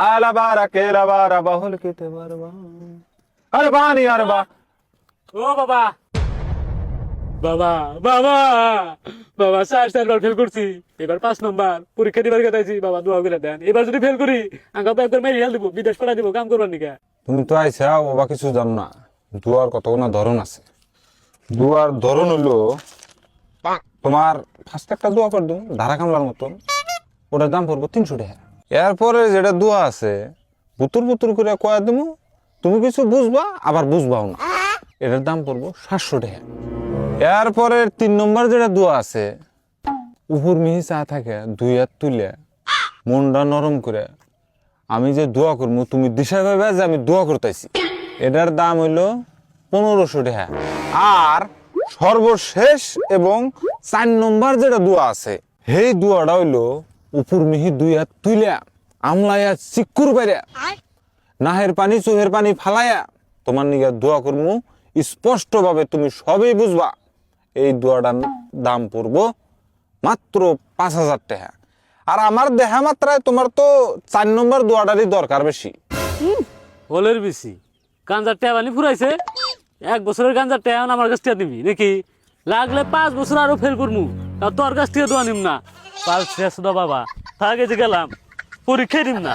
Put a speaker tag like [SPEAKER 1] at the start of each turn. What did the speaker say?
[SPEAKER 1] আলা বারা কেলা বারা বাহুল কিতে বারবা আরে বানি আরে বা
[SPEAKER 2] ও বাবা বাবা বাবা বাবা 4 ফেল করছি এবার 5 নম্বর পরীক্ষা দিবার গেছি বাবা দোয়া করে দেন এবার যদি ফেল করি আঙ্কা ব্যাগ করে মেরে দিব বিদেশ পাঠা দিব কাম করবার নিকা
[SPEAKER 1] তুমি তো আইসা বাবা কিছু জানো না দুয়ার কতগুলো ধরন আছে দুয়ার ধরন হলো তোমার ফার্স্ট একটা দোয়া করে দিও ধারা কামলার মতন ওটার দাম পড়বো 300 টাকা এরপরে যেটা দোয়া আছে বুতুর বুতুর করে কয়া দেবো তুমি কিছু বুঝবা আবার বুঝবাও না এটার দাম পড়বো 700 টাকা এরপরে 3 নম্বর যেটা দোয়া আছে উপর মিহি চা থাকে 2 হাত তুলে মনটা নরম করে আমি যে দোয়া করবো তুমি দিশা পাবে যে আমি দোয়া করতেছি এটার দাম হইলো 1500 টাকা আর সর্বশেষ এবং 4 নম্বর যেটা দোয়া আছে সেই দোয়াটা হইলো উপর মিহি 2 হাত তুলে আমলাইয়া চিকুর পাইরা নাহের পানি চোহের পানি ফালাইয়া তোমার নিগে দোয়া করবো স্পষ্ট ভাবে তুমি সবই বুঝবা এই দোয়াটার দাম পড়বো মাত্র 5000 টাকা আর আমার দেহা মাত্রায় তোমার তো 4 নম্বর দোয়াটারই দরকার বেশি
[SPEAKER 2] হলের বেশি গাঞ্জার টেবানি ফুরাইছে 1 বছরের গাঞ্জার টেয়া আমার কাছ থেকে দিবি নাকি লাগলে 5 বছর আরো ফেল করমু তা তোর কাছ থেকে দোয়া নিম না 5 শেষ দো বাবা থাকে যে গেলাম পরীক্ষা দিম না